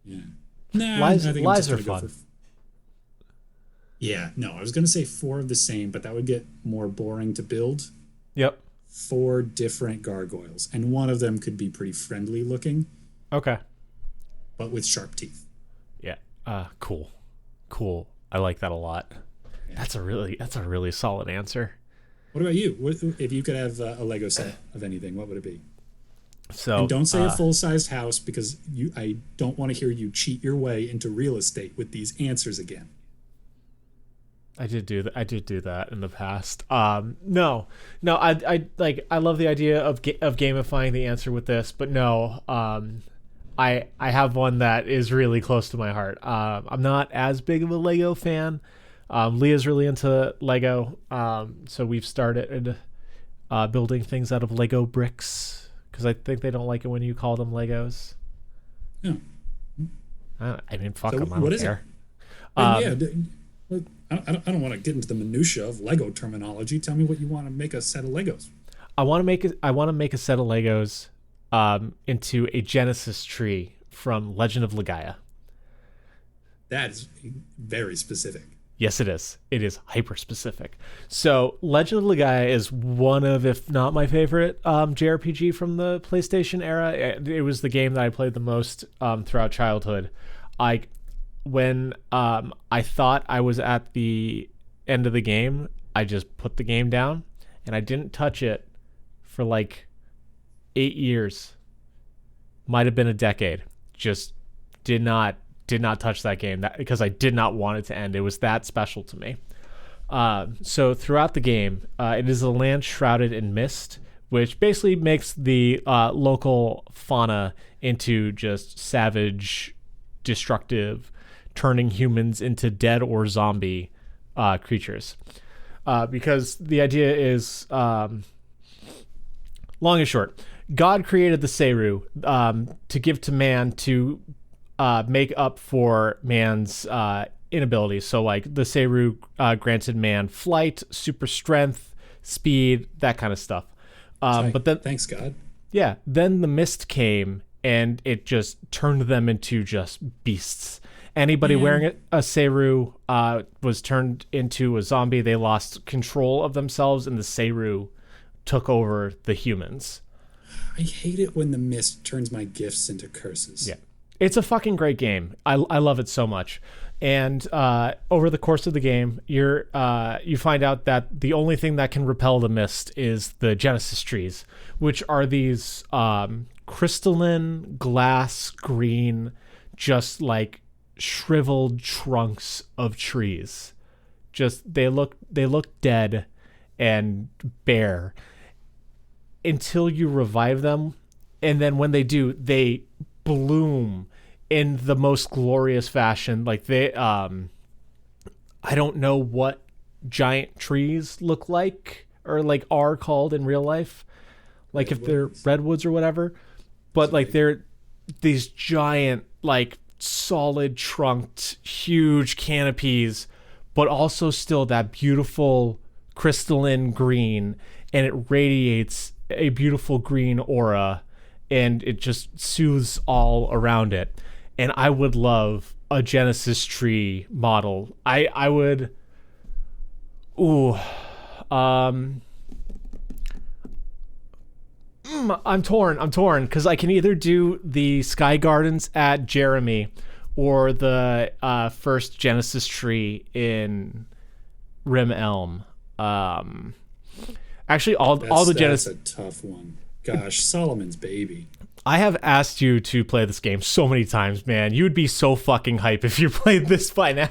Nah, lies I think are fun. Yeah, no, I was going to say 4 of the same, but that would get more boring to build. Yep. 4 different gargoyles, and one of them could be pretty friendly looking. Okay. But with sharp teeth. Yeah. Cool. I like that a lot. Yeah. That's a really solid answer. What about you? If you could have a Lego set of anything, what would it be? So, and don't say a full-sized house, because I don't want to hear you cheat your way into real estate with these answers again. I did do that in the past. No. I love the idea of gamifying the answer with this, but no. I have one that is really close to my heart. I'm not as big of a Lego fan. Leah's really into Lego, so we've started building things out of Lego bricks, because I think they don't like it when you call them Legos. Yeah. I mean, fuck them. I don't care. I don't want to get into the minutia of Lego terminology. Tell me what you want to make a set of Legos. I want to make a set of Legos into a Genesis tree from Legend of Legaia. That is very specific. Yes, it is. It is hyper specific. So Legend of Legaia is one of, if not my favorite, JRPG from the PlayStation era. It was the game that I played the most throughout childhood. When I thought I was at the end of the game, I just put the game down and I didn't touch it for like 8 years. Might have been a decade. Just did not touch that game because I did not want it to end. It was that special to me. So throughout the game, it is a land shrouded in mist, which basically makes the local fauna into just savage, destructive, turning humans into dead or zombie creatures. Because the idea is, long and short, God created the Seru to give to man to make up for man's inabilities. So like the Seru granted man flight, super strength, speed, that kind of stuff. But then, thanks God. Yeah. Then the mist came and it just turned them into just beasts. Anybody wearing a Seru was turned into a zombie. They lost control of themselves, and the Seru took over the humans. I hate it when the mist turns my gifts into curses. Yeah. It's a fucking great game. I love it so much. And over the course of the game, you find out that the only thing that can repel the mist is the Genesis trees, which are these crystalline, glass green, just like shriveled trunks of trees. Just they look dead and bare until you revive them, and then when they do, they bloom in the most glorious fashion. Like they I don't know what giant trees look like or like are called in real life, like redwoods. If they're redwoods or whatever, but like they're these giant, like solid trunked, huge canopies, but also still that beautiful crystalline green, and it radiates a beautiful green aura, and it just soothes all around it. And I would love a Genesis tree model. I would. Ooh. I'm torn because I can either do the Sky Gardens at Jeremy or the first Genesis tree in Rim Elm. Actually, all the Genesis. That's a tough one. Gosh, Solomon's baby. I have asked you to play this game so many times, man. You would be so fucking hype if you played this by now.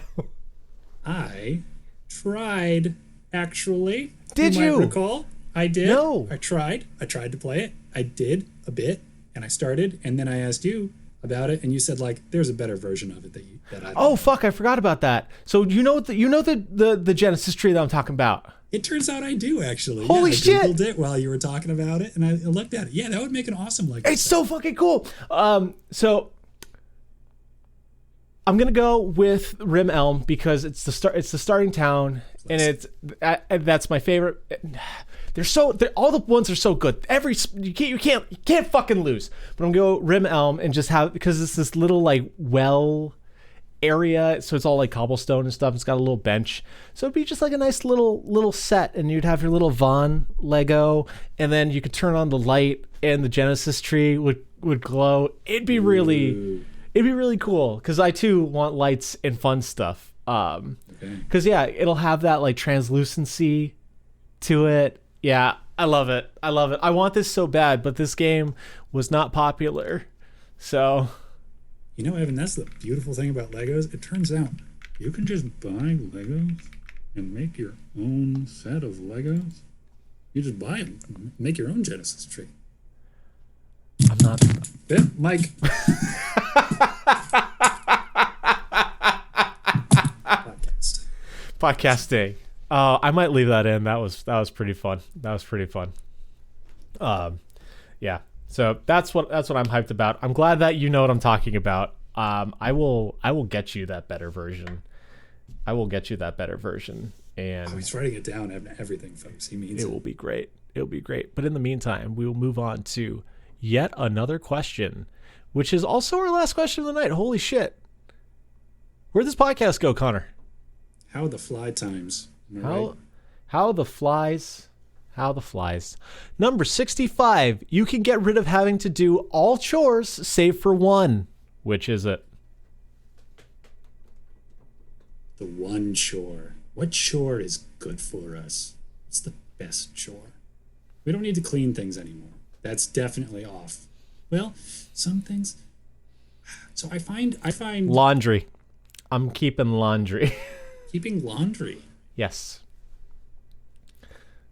I tried, actually. Did you? Might recall? I did. No. I tried to play it. I did a bit, and I started, and then I asked you about it, and you said like, "There's a better version of it that I." Oh fuck! I forgot about that. So you know the Genesis tree that I'm talking about. It turns out I do, actually. Holy shit! I Googled it while you were talking about it, and I looked at it. Yeah, that would make an awesome Lego. It's so fucking cool. So I'm gonna go with Rim Elm because it's the starting town, and that's my favorite. All the ones are so good. You can't fucking lose. But I'm gonna go Rim Elm and just have, because it's this little like well area, so it's all like cobblestone and stuff. It's got a little bench, so it'd be just like a nice little set, and you'd have your little Vaughn Lego, and then you could turn on the light, and the Genesis tree would glow. It'd be really cool because I too want lights and fun stuff. Because it'll have that like translucency to it. Yeah, I love it. I want this so bad, but this game was not popular, so. You know, Evan, that's the beautiful thing about Legos. It turns out you can just buy Legos and make your own set of Legos. You just buy them and make your own Genesis tree. I'm not. Yeah, Mike. Podcasting. I might leave that in. That was pretty fun. Yeah. So that's what I'm hyped about. I'm glad that you know what I'm talking about. I will get you that better version. And he's writing it down and everything, folks. He means it will be great. But in the meantime, we will move on to yet another question, which is also our last question of the night. Holy shit. Where'd this podcast go, Connor? How the fly times. How the flies. Number 65. You can get rid of having to do all chores save for one. Which is it? The one chore. What chore is good for us? What's the best chore? We don't need to clean things anymore. That's definitely off. Well, some things. So I find laundry. I'm keeping laundry. Keeping laundry. Yes.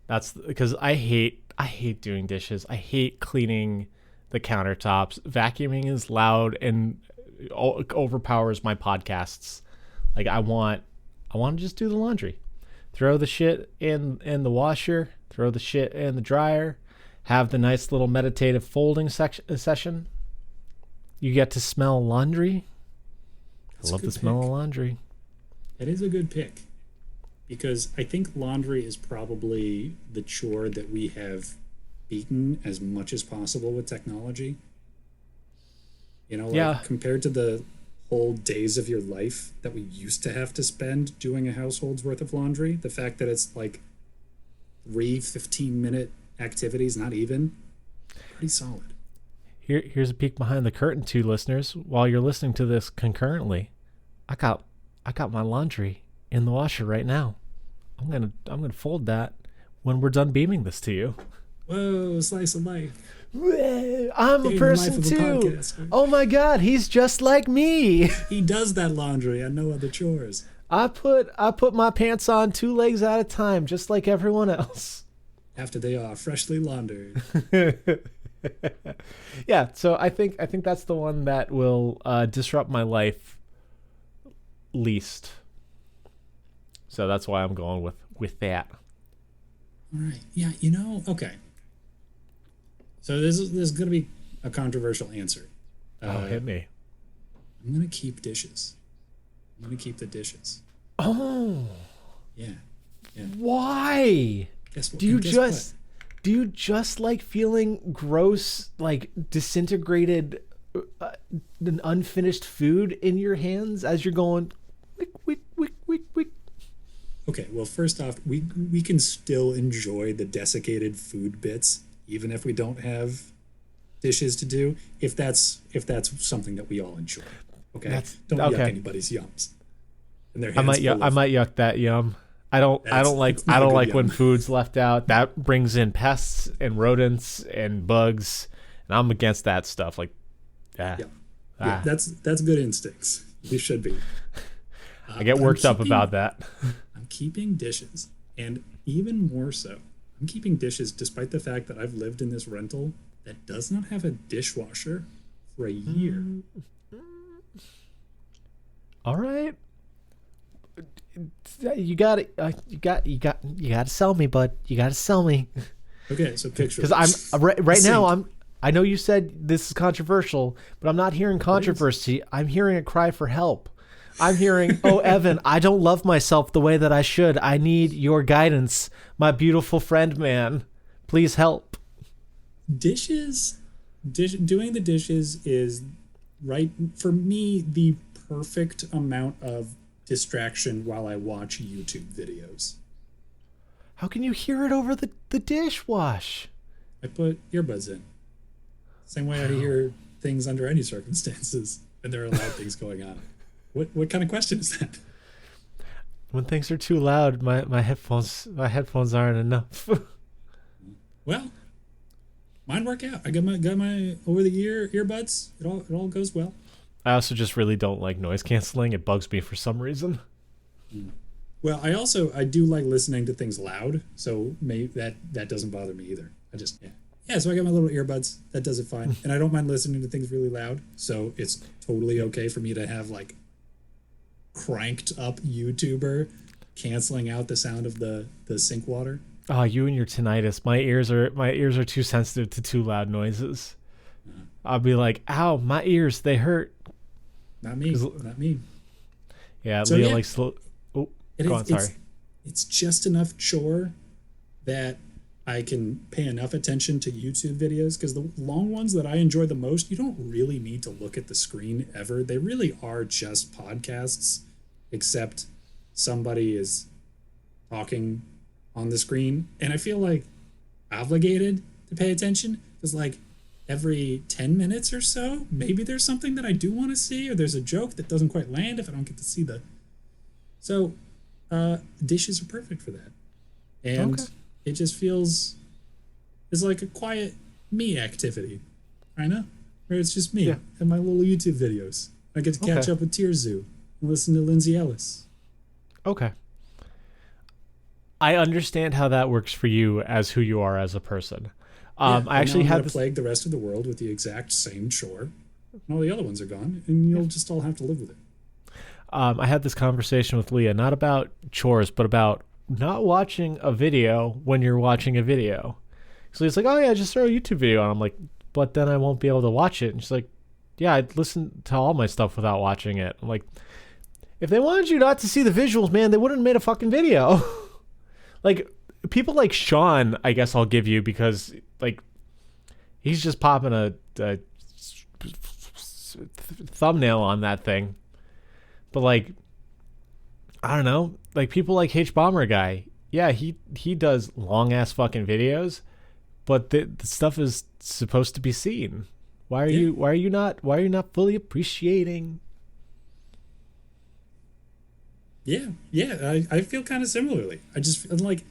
That's because I hate doing dishes. I hate cleaning the countertops. Vacuuming is loud and overpowers my podcasts. Like I want to just do the laundry. Throw the shit in the washer, throw the shit in the dryer, have the nice little meditative folding session. You get to smell laundry. I love the smell of laundry. It is a good pick. Because I think laundry is probably the chore that we have beaten as much as possible with technology. You know, like compared to the whole days of your life that we used to have to spend doing a household's worth of laundry, the fact that it's like 3 15-minute activities, not even, pretty solid. Here's a peek behind the curtain, too, listeners. While you're listening to this concurrently, I got my laundry in the washer right now. I'm gonna fold that when we're done beaming this to you. Whoa, slice of life. I'm a person too. Oh my god, he's just like me. He does that laundry and no other chores. I put my pants on 2 legs at a time, just like everyone else. After they are freshly laundered. Yeah, so I think that's the one that will disrupt my life least. So that's why I'm going with that. All right. Yeah, you know, okay. So this is going to be a controversial answer. Hit me. I'm gonna keep dishes. I'm gonna keep the dishes. Oh. Yeah. Why? Guess what? Do you guess just do you just like feeling gross, like disintegrated, an unfinished food in your hands as you're going wick wick wick wick wick? Okay, well, first off, we can still enjoy the desiccated food bits even if we don't have dishes to do. If that's something that we all enjoy. Okay, don't yuck anybody's yums. And their hands I might yuck that yum. I don't like when food's left out. That brings in pests and rodents and bugs, and I'm against that stuff. Like, yeah, that's good instincts. You should be. I get worked up about that. I'm keeping dishes, and even more so, I'm keeping dishes despite the fact that I've lived in this rental that does not have a dishwasher for a year. All right. You got to sell me, bud. You got to sell me. Okay, so picture. Because I'm right now. I know you said this is controversial, but I'm not hearing controversy. I'm hearing a cry for help. I'm hearing, oh, Evan, I don't love myself the way that I should. I need your guidance, my beautiful friend, man. Please help. Doing the dishes is, right, for me, the perfect amount of distraction while I watch YouTube videos. How can you hear it over the dish wash? I put earbuds in. Same way I hear things under any circumstances, and there are loud things going on. What kind of question is that? When things are too loud, my headphones aren't enough. Well, mine work out. I got my over the ear earbuds. It all goes well. I also just really don't like noise canceling. It bugs me for some reason. Well, I do like listening to things loud, so maybe that doesn't bother me either. So I got my little earbuds. That does it fine. And I don't mind listening to things really loud, so it's totally okay for me to have like cranked up YouTuber canceling out the sound of the sink water. Oh, you and your tinnitus. My ears are too sensitive to too loud noises. I'll be like, ow, my ears, they hurt. Not me. Yeah, so Leah likes to... Oh, go on, sorry. It's just enough chore that I can pay enough attention to YouTube videos, because the long ones that I enjoy the most, you don't really need to look at the screen ever. They really are just podcasts, except somebody is talking on the screen. And I feel like obligated to pay attention, because like every 10 minutes or so, maybe there's something that I do want to see, or there's a joke that doesn't quite land if I don't get to see the... So dishes are perfect for that. And it just feels... It's like a quiet me activity. I know. Where it's just me and my little YouTube videos. I get to catch up with Tear Zoo and listen to Lindsay Ellis. Okay. I understand how that works for you as who you are as a person. I actually had to plague the rest of the world with the exact same chore, and all the other ones are gone, and you'll just all have to live with it. I had this conversation with Leah, not about chores, but about not watching a video when you're watching a video. So he's like, oh yeah, just throw a YouTube video on. I'm like, but then I won't be able to watch it. And she's like, yeah, I'd listen to all my stuff without watching it. I'm like, if they wanted you not to see the visuals, man, they wouldn't have made a fucking video. Like, people like Sean, I guess I'll give you, because like he's just popping a thumbnail on that thing. But like, I don't know, like people like H Bomber guy, yeah, he does long ass fucking videos, but the stuff is supposed to be seen. Why are you not fully appreciating? I feel kind of similarly. I just feel like,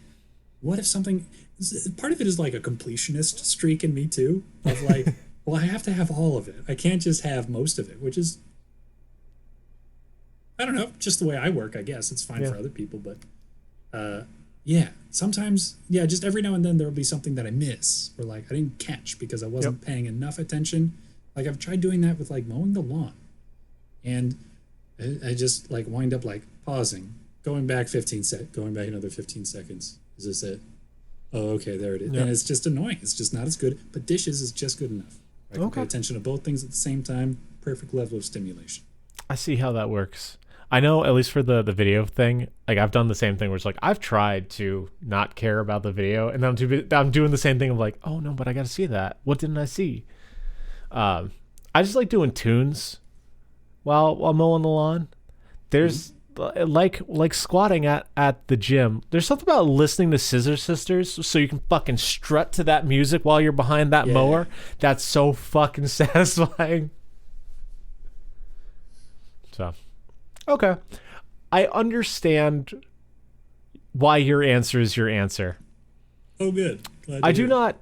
what if something... Part of it is like a completionist streak in me too, of like, well, I have to have all of it. I can't just have most of it, which is, I don't know, just the way I work, I guess. It's fine for other people, but sometimes, just every now and then there'll be something that I miss, or like I didn't catch because I wasn't paying enough attention. Like I've tried doing that with like mowing the lawn, and I just like wind up like pausing, going back another 15 seconds. Is this it? Oh, okay, there it is. And it's just annoying. It's just not as good, but dishes is just good enough. I can pay attention to both things at the same time. Perfect level of stimulation. I see how that works. I know, at least for the video thing, like I've done the same thing where it's like I've tried to not care about the video, and I'm doing the same thing of like, oh no, but I got to see that. What didn't I see? I just like doing tunes while mowing the lawn. There's like squatting at the gym. There's something about listening to Scissor Sisters so you can fucking strut to that music while you're behind that mower. That's so fucking satisfying. So, okay. I understand why your answer is your answer. Oh, good. I do not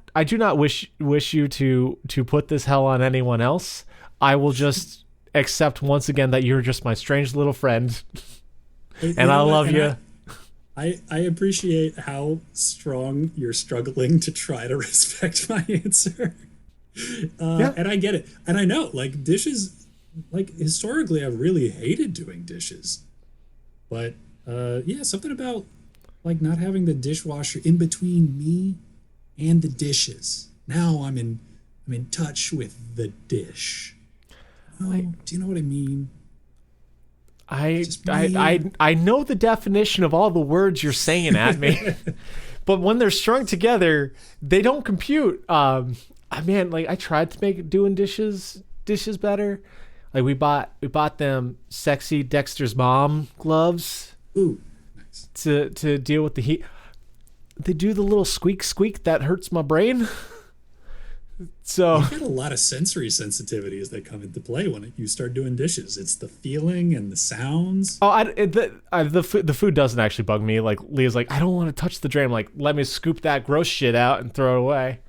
wish you to put this hell on anyone else. I will just accept once again that you're just my strange little friend. And I love you. I appreciate how strong you're struggling to try to respect my answer. And I get it. And I know, like, dishes, like, historically, I've really hated doing dishes. But, something about, like, not having the dishwasher in between me and the dishes. Now I'm in touch with the dish. Oh, do you know what I mean? I know the definition of all the words you're saying at me, but when they're strung together, they don't compute. I tried to make doing dishes better. Like we bought them sexy Dexter's Mom gloves. Ooh, nice. To deal with the heat. They do the little squeak that hurts my brain. So you've got a lot of sensory sensitivities that come into play when you start doing dishes. It's the feeling and the sounds. Oh, the food doesn't actually bug me. Like Leah's like, I don't want to touch the drain. I'm like, let me scoop that gross shit out and throw it away.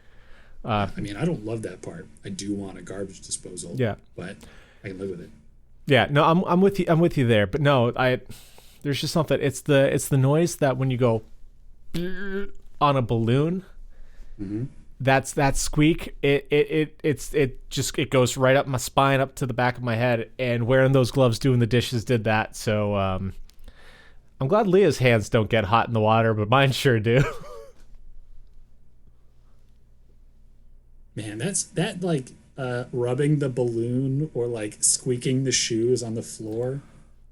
I don't love that part. I do want a garbage disposal. Yeah, but I can live with it. Yeah, no, I'm with you. I'm with you there. But no, there's just something. It's the noise that when you go on a balloon. Mm-hmm. That's that squeak. It goes right up my spine, up to the back of my head. And wearing those gloves, doing the dishes, did that. So I'm glad Leah's hands don't get hot in the water, but mine sure do. Man, that like rubbing the balloon or like squeaking the shoes on the floor.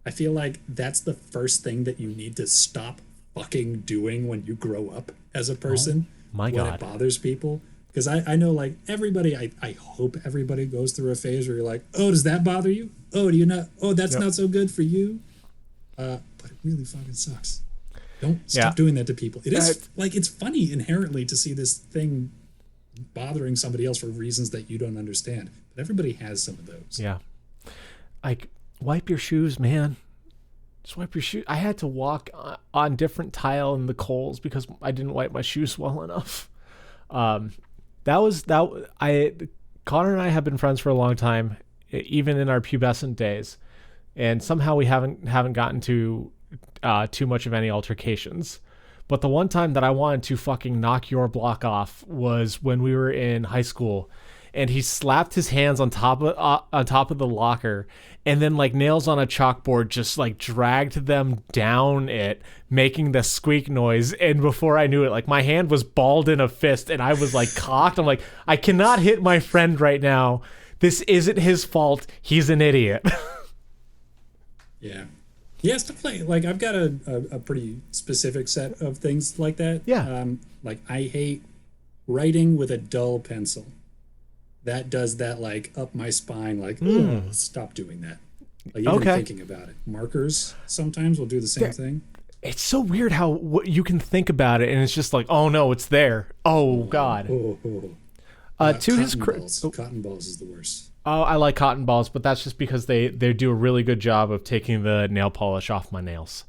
I feel like that's the first thing that you need to stop fucking doing when you grow up as a person. My God. When it bothers people. Because I know, like, everybody, I hope everybody goes through a phase where you're like, oh, does that bother you? Oh, do you not? Oh, that's not so good for you. But it really fucking sucks. Don't stop doing that to people. It is, like, it's funny inherently to see this thing bothering somebody else for reasons that you don't understand. But everybody has some of those. Yeah. Like, wipe your shoes, man. Just wipe your shoes. I had to walk on different tile in the coals because I didn't wipe my shoes well enough. Connor and I have been friends for a long time, even in our pubescent days, and somehow we haven't gotten to too much of any altercations. But the one time that I wanted to fucking knock your block off was when we were in high school, and he slapped his hands on top of the locker, and then like nails on a chalkboard just like dragged them down it, making the squeak noise. And before I knew it, like my hand was balled in a fist and I was like cocked. I'm like, I cannot hit my friend right now. This isn't his fault. He's an idiot. Yeah. Yeah, stuff like I've got a pretty specific set of things like that. Yeah. Like I hate writing with a dull pencil. That does that like up my spine, like, stop doing that. Like even thinking about it. Markers sometimes will do the same thing. It's so weird how you can think about it and it's just like, oh no, it's there. Oh God. Cotton balls is the worst. Oh, I like cotton balls, but that's just because they do a really good job of taking the nail polish off my nails.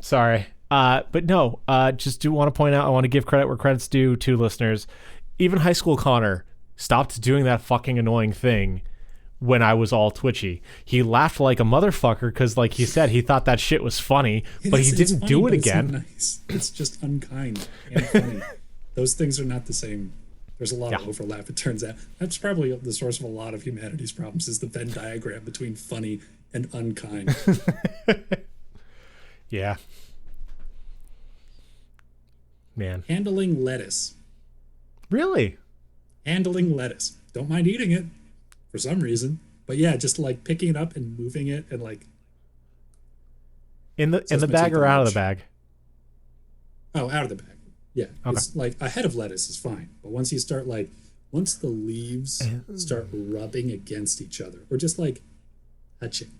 Sorry. But no, just do want to point out, I want to give credit where credit's due to listeners. Even high school Connor stopped doing that fucking annoying thing when I was all twitchy. He laughed like a motherfucker because, like he said, he thought that shit was funny, but he didn't do it again. Nice. It's just unkind and funny. Those things are not the same. There's a lot of overlap, it turns out. That's probably the source of a lot of humanity's problems, is the Venn diagram between funny and unkind. Yeah. Man. Handling lettuce. Really? Handling lettuce. Don't mind eating it for some reason. But yeah, just like picking it up and moving it and like in the Sesame bag seed or out of the porridge. bag? Oh, out of the bag. Yeah. Okay. It's like a head of lettuce is fine. But once you start like, once the leaves start rubbing against each other or just like touching.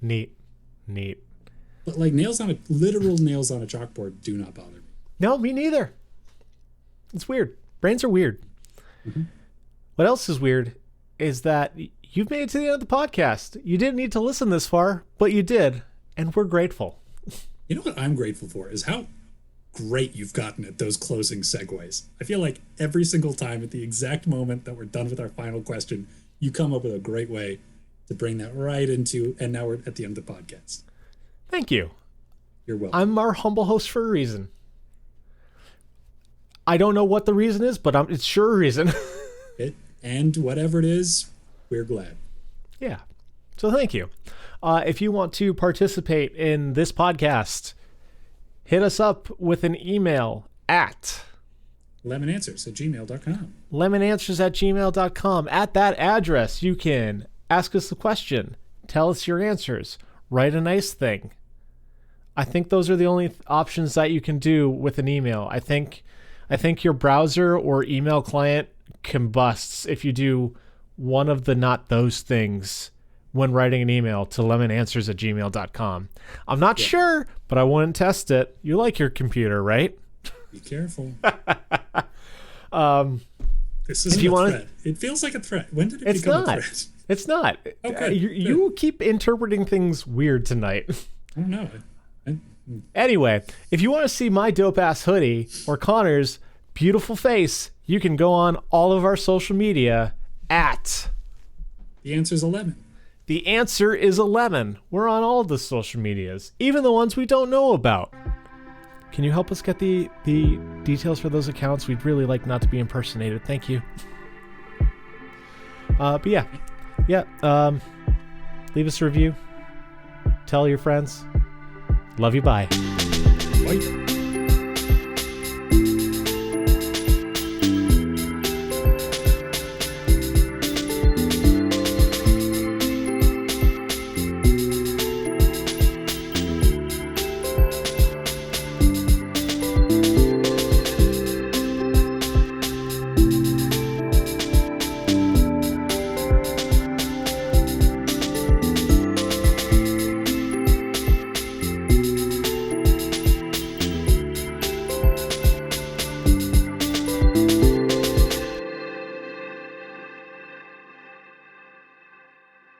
Neat. But like literal nails on a chalkboard do not bother me. No, me neither. It's weird. Brains are weird. Mm-hmm. What else is weird is that you've made it to the end of the podcast. You didn't need to listen this far, but you did, and we're grateful. You know what I'm grateful for is how great you've gotten at those closing segues. I feel like every single time at the exact moment that we're done with our final question, you come up with a great way to bring that right into, and now we're at the end of the podcast. Thank you. You're welcome. I'm our humble host for a reason. I don't know what the reason is, but it's sure a reason. And whatever it is, we're glad. Yeah. So thank you. If you want to participate in this podcast, hit us up with an email at lemonanswers@gmail.com. lemonanswers@gmail.com. At that address, you can ask us a question, tell us your answers, write a nice thing. I think those are the only options that you can do with an email. I think your browser or email client combusts if you do one of the not those things when writing an email to lemonanswers@gmail.com. I'm not sure, but I wouldn't test it. You like your computer, right? Be careful. This if isn't you a want threat. It feels like a threat. When did it It's become not. a threat? It's not. Okay, You keep interpreting things weird tonight. I don't know. Anyway, if you want to see my dope-ass hoodie or Connor's beautiful face, you can go on all of our social media at... The answer's a lemon. The answer is a lemon. We're on all of the social medias, even the ones we don't know about. Can you help us get the details for those accounts? We'd really like not to be impersonated. Thank you. But yeah. Leave us a review. Tell your friends. Love you. Bye. Bye.